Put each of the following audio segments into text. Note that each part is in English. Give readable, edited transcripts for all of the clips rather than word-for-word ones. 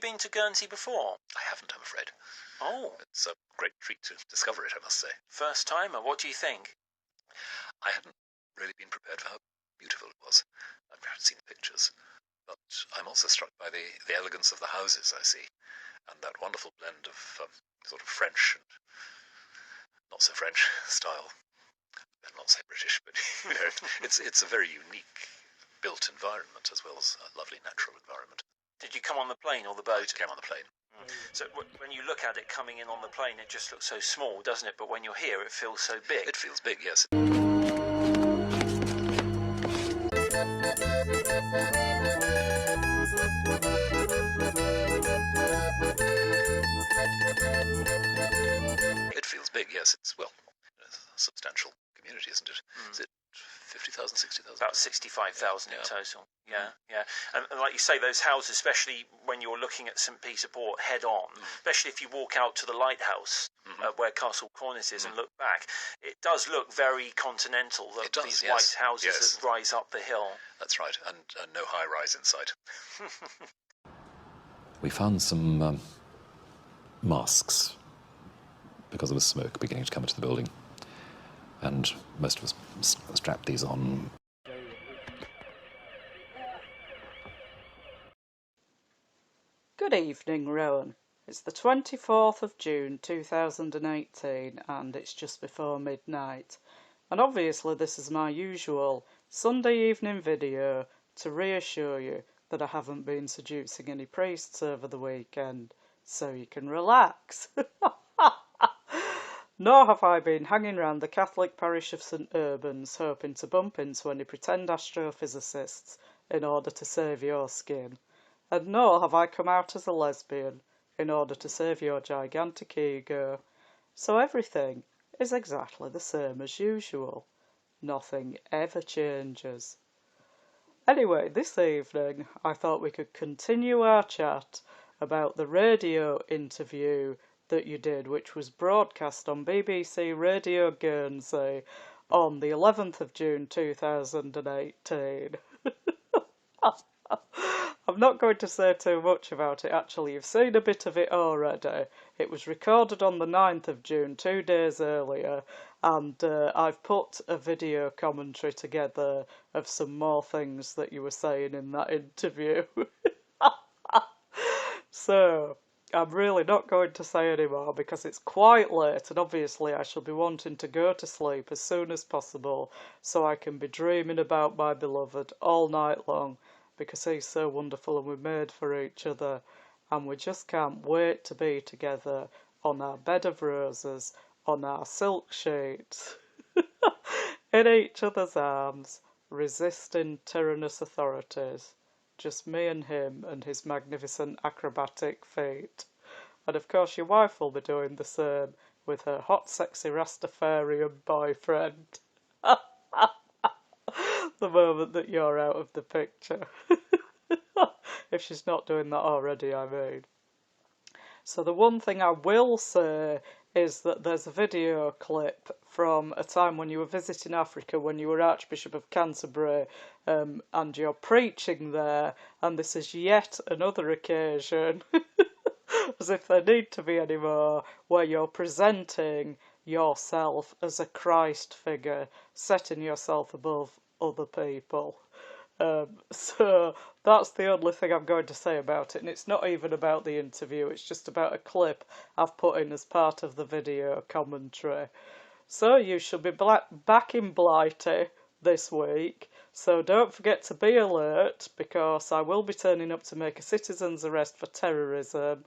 been to Guernsey before? I haven't, I'm afraid. Oh. It's a great treat to discover it, I must say. First timer, what do you think? I hadn't really been prepared for how beautiful it was. I've seen pictures, but I'm also struck by the elegance of the houses I see, and that wonderful blend of sort of French and not so French style. Better not say British, but you know, it's a very unique built environment as well as a lovely natural environment. Did you come on the plane or the boat? I came on the plane. So when you look at it coming in on the plane, it just looks so small, doesn't it? But when you're here, it feels so big. It feels big, yes. It feels big, yes. It's, well, a substantial community, isn't it? Is it 50,000, 60,000? About 65,000 in total. Yeah. And like you say, those houses, especially when you're looking at St. Peter Port head on, especially if you walk out to the lighthouse where Castle Cornet is and look back, it does look very continental. These white houses that rise up the hill. That's right, and no high rise in sight. We found some masks because there was smoke beginning to come into the building, and most of us strapped these on. Good evening, Rowan. It's the 24th of June 2018 and it's just before midnight. And obviously this is my usual Sunday evening video to reassure you that I haven't been seducing any priests over the weekend, so you can relax. Nor have I been hanging round the Catholic parish of St Urbans hoping to bump into any pretend astrophysicists in order to save your skin. And nor have I come out as a lesbian in order to save your gigantic ego. So everything is exactly the same as usual. Nothing ever changes. Anyway, this evening I thought we could continue our chat about the radio interview that you did, which was broadcast on BBC Radio Guernsey on the 11th of June 2018. I'm not going to say too much about it, actually. You've seen a bit of it already. It was recorded on the 9th of June, 2 days earlier, and I've put a video commentary together of some more things that you were saying in that interview. So, I'm really not going to say any more because it's quite late and obviously I shall be wanting to go to sleep as soon as possible so I can be dreaming about my beloved all night long, because he's so wonderful and we're made for each other and we just can't wait to be together on our bed of roses, on our silk sheets, in each other's arms, resisting tyrannous authorities. Just me and him and his magnificent acrobatic feet. And of course your wife will be doing the same with her hot sexy Rastafarian boyfriend. The moment that you're out of the picture. If she's not doing that already, I mean. So the one thing I will say is that there's a video clip from a time when you were visiting Africa, when you were Archbishop of Canterbury, and you're preaching there, and this is yet another occasion, as if there need to be any more, where you're presenting yourself as a Christ figure, setting yourself above other people. So that's the only thing I'm going to say about it, and it's not even about the interview, it's just about a clip I've put in as part of the video commentary. So you shall be back in Blighty this week, so don't forget to be alert, because I will be turning up to make a citizen's arrest for terrorism,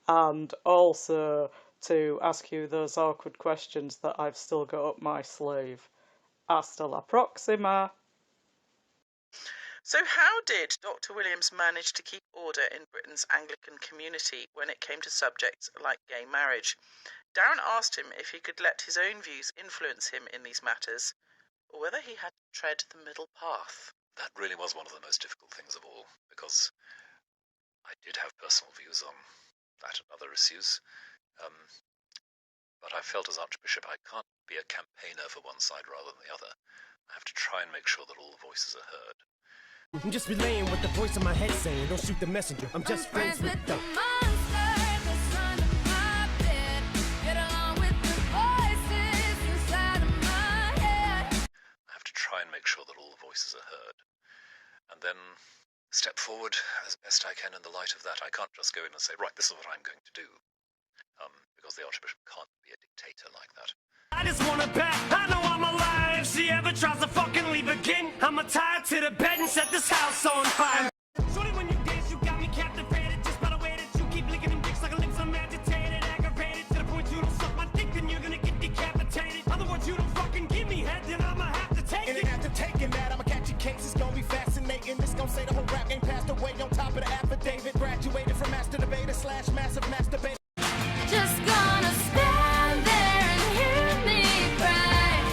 and also to ask you those awkward questions that I've still got up my sleeve. Hasta la próxima! So how did Dr. Williams manage to keep order in Britain's Anglican community when it came to subjects like gay marriage? Darren asked him if he could let his own views influence him in these matters, or whether he had to tread the middle path. That really was one of the most difficult things of all, because I did have personal views on that and other issues, but I felt as Archbishop I can't be a campaigner for one side rather than the other. I have to try and make sure that all the voices are heard. I'm just relaying what the voice in my head saying. Don't shoot the messenger. I'm just friends with the monster that's under my bed. Get along with the voices inside of my head. I have to try and make sure that all the voices are heard. And then step forward as best I can in the light of that. I can't just go in and say, right, this is what I'm going to do. Because the Archbishop can't be a dictator like that. I just wanna bet, I know I'm alive. If she ever tries to fucking leave again, I'ma tie her to the bed and set this house on fire. Shorty, when you dance, you got me captivated. Just by the way that you keep licking them dicks like a lips, I'm agitated, aggravated. To the point you don't suck my dick, then you're gonna get decapitated. Other words, you don't fucking give me head, then I'ma have to take it. And after taking that, I'ma catch your case, it's gonna be fascinating. This gonna say the whole rap game passed away on top of the affidavit. Graduated from master debater / massive masturbator. Just gonna stand there and hear me cry.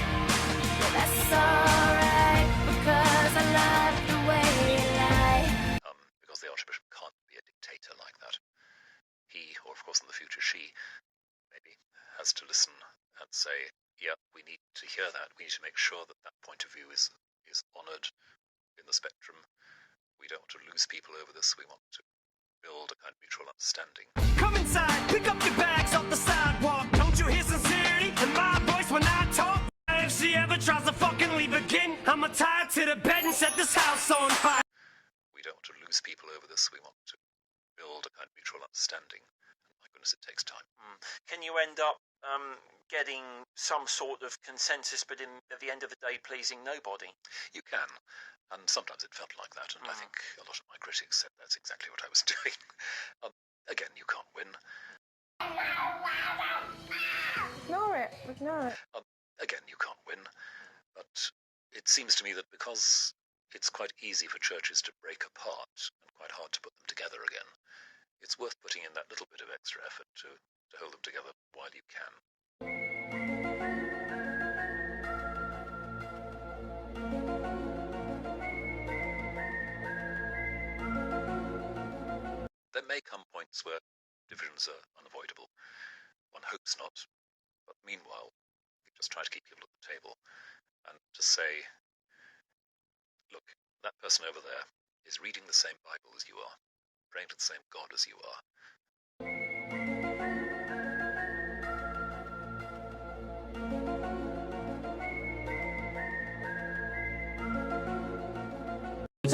But that's alright, because I love the way you lie. Because the Archbishop can't be a dictator like that. He, or of course in the future she, maybe has to listen and say, yeah, we need to hear that. We need to make sure that that point of view is honoured in the spectrum. We don't want to lose people over this. We want to build a kind of mutual understanding. Come inside, pick up your bags off the sidewalk. Don't you hear sincerity in my voice when I talk? If she ever tries to fucking leave again, I'ma tie her to the bed and set this house on fire. We don't want to lose people over this. We want to build a kind of mutual understanding. And my goodness, it takes time. Can you end up getting some sort of consensus, but at the end of the day, pleasing nobody? You can. And sometimes it felt like that, and I think a lot of my critics said that's exactly what I was doing. Again, you can't win. Ignore it. Ignore it. Again, you can't win. But it seems to me that because it's quite easy for churches to break apart and quite hard to put them together again, it's worth putting in that little bit of extra effort to hold them together while you can. There may come points where divisions are unavoidable. One hopes not. But meanwhile, we just try to keep people at the table and to say, look, that person over there is reading the same Bible as you are, praying to the same God as you are.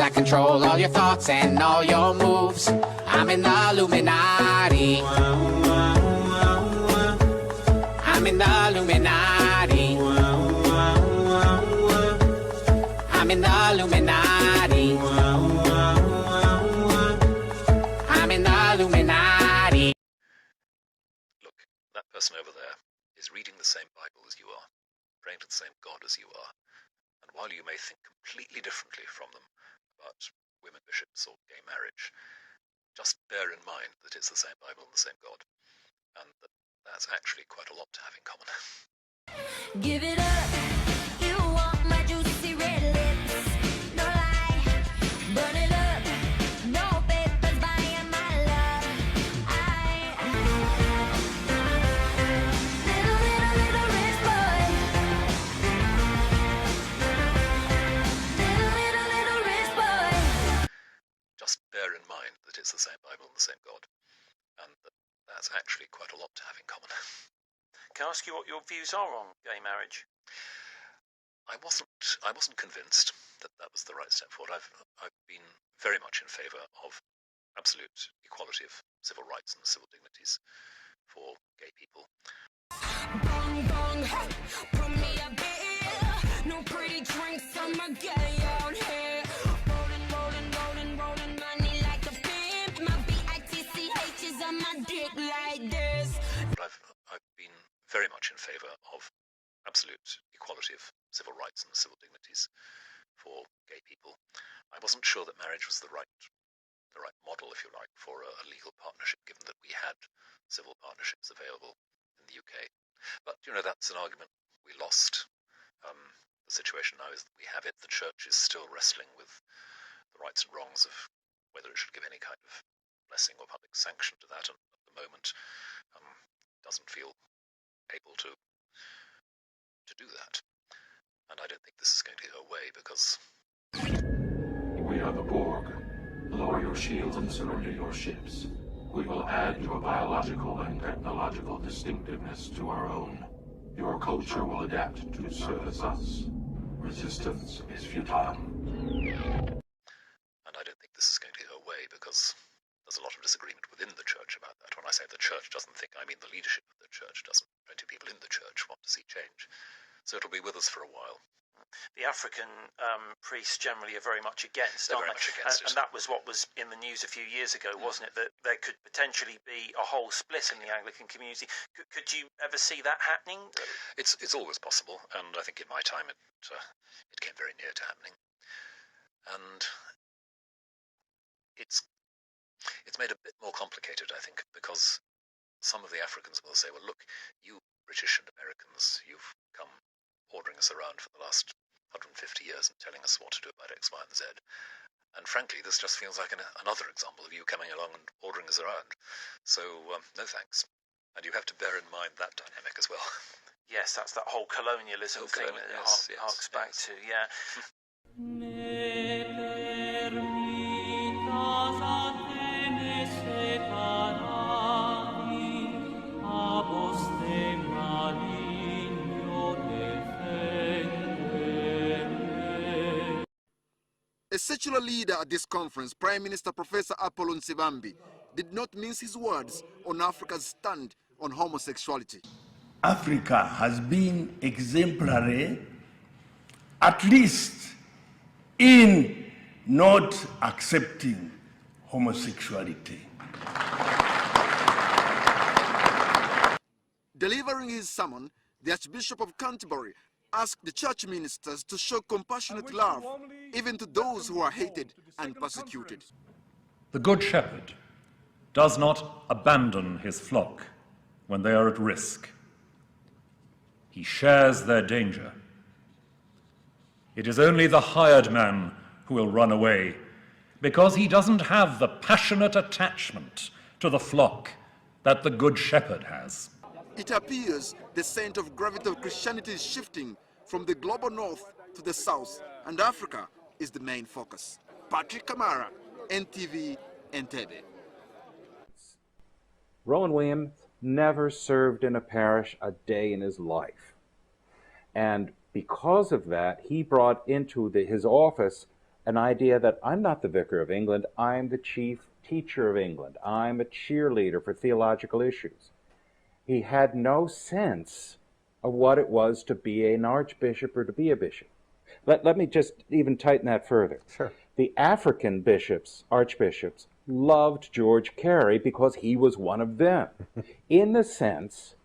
I control all your thoughts and all your moves. I'm in the Illuminati. I'm in the Illuminati. I'm in the Illuminati. I'm in the Illuminati. Look, that person over there is reading the same Bible as you are, praying to the same God as you are. And while you may think completely differently from them about women bishops or gay marriage, just bear in mind that it's the same Bible and the same God, and that's actually quite a lot to have in common. Give it up. You want my juicy red lips. No lie. Burn it up. No papers buying my love. Little rich boy. Little rich boy. Just bear in mind that it's the same Bible and the same God, and that's actually quite a lot to have in common. Can I ask you what your views are on gay marriage? I wasn't convinced that that was the right step forward. I've been very much in favour of absolute equality of civil rights and civil dignities for gay people. Bong, bong, hey, put me a beer. No pretty drinks, I'm a gay out here. Rolling money like a pimp. My BITCH is on my dick like this. But I've been very much in favour of absolute equality of civil rights and civil dignities for gay people. I wasn't sure that marriage was the right model, if you like, for a legal partnership, given that we had civil partnerships available in the UK. But, that's an argument we lost. The situation now is that we have it. The church is still wrestling with the rights and wrongs of whether it should give any kind of blessing or public sanction to that, and at the moment doesn't feel able to do that. And I don't think this is going to go away because We are the Borg. Lower your shields and surrender your ships. We will add your biological and technological distinctiveness to our own. Your culture will adapt to service us. Resistance is futile. And I don't think this is going to go away because there's a lot of disagreement within the church about that. When I say the church doesn't think, I mean the leadership of the church doesn't. Plenty of people in the church want to see change. So it'll be with us for a while. The African priests generally are very much against, They're aren't very they? much against it. And that was what was in the news a few years ago, wasn't it? That there could potentially be a whole split in the Anglican community. Could you ever see that happening? It's always possible, and I think in my time it came very near to happening. And it's made a bit more complicated, I think, because some of the Africans will say, well, look, you British and Americans, you've come ordering us around for the last 150 years and telling us what to do about X, Y, and Z. And frankly, this just feels like another example of you coming along and ordering us around. So, no thanks. And you have to bear in mind that dynamic as well. Yes, that's that whole colonialism thing that it harks back to, yeah. A secular leader at this conference, Prime Minister Professor Apollon Sibambi, did not mince his words on Africa's stand on homosexuality. Africa has been exemplary, at least in not accepting homosexuality. Delivering his sermon, the Archbishop of Canterbury asked the church ministers to show compassionate love even to those who are hated and persecuted. The Good Shepherd does not abandon his flock when they are at risk. He shares their danger. It is only the hired man who will run away because he doesn't have the passionate attachment to the flock that the Good Shepherd has. It appears the center of gravity of Christianity is shifting from the global north to the south, and Africa is the main focus. Patrick Kamara, NTV, Entebbe. Rowan Williams never served in a parish a day in his life. And because of that, he brought into his office an idea that I'm not the Vicar of England, I'm the chief teacher of England. I'm a cheerleader for theological issues. He had no sense of what it was to be an archbishop or to be a bishop. Let me just even tighten that further. Sure. The African bishops, archbishops, loved George Carey because he was one of them, in the sense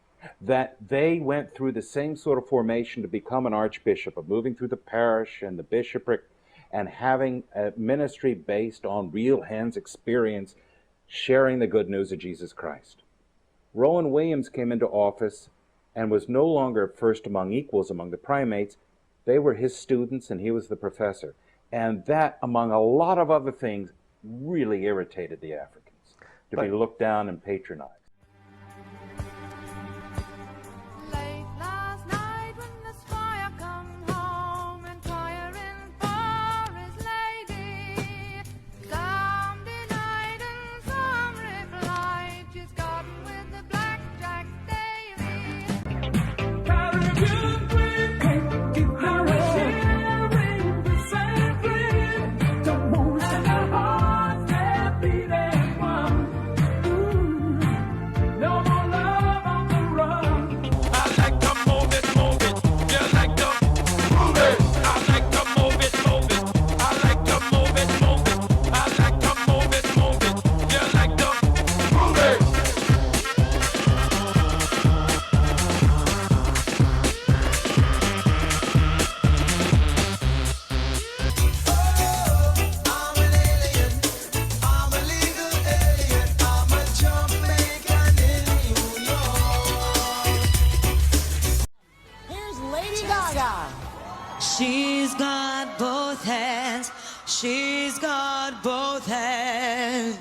that they went through the same sort of formation to become an archbishop, of moving through the parish and the bishopric and having a ministry based on real hands experience, sharing the good news of Jesus Christ. Rowan Williams came into office and was no longer first among equals among the primates. They were his students and he was the professor. And that, among a lot of other things, really irritated the Africans, to be looked down and patronized. She's got both hands. She's got both hands.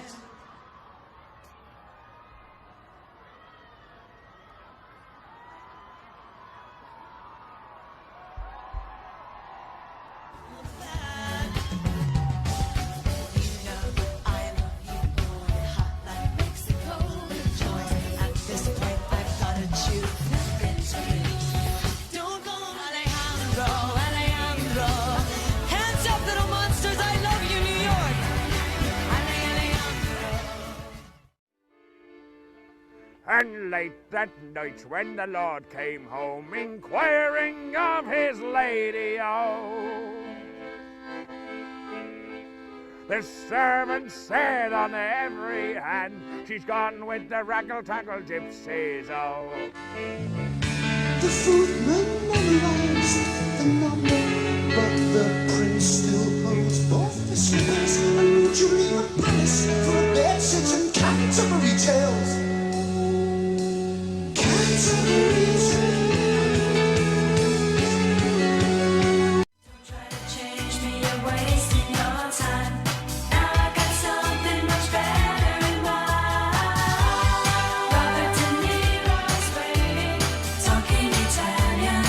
And late that night when the Lord came home, inquiring of his lady, oh, the servant said on every hand, she's gone with the raggle-taggle gypsies, oh. The footman memorized the number, but the prince still holds both the slippers. A new dream of palace for a bed sit and Canterbury tales. Canterbury tales. Don't try to change me, you're wasting your time. Now I got something much better in mind. Robert De Niro's waiting, talking Italian.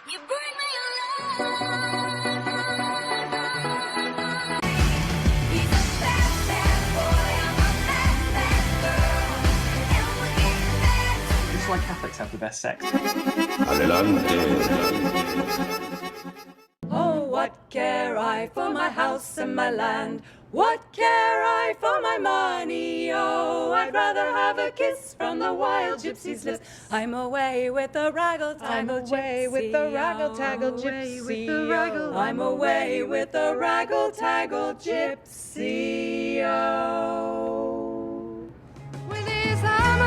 You bring me alive. He's a bad, bad boy. I'm a bad, bad girl. And we're getting bad. It's why Catholics have the best sex. Oh, what care I for my house and my land? What care I for my money? Oh, I'd rather have a kiss from the wild gypsy's lips. I'm away with the raggle-taggle gypsy. I'm away with the raggle-taggle gypsy. I'm away with the raggle-taggle gypsy. Oh. With his hammer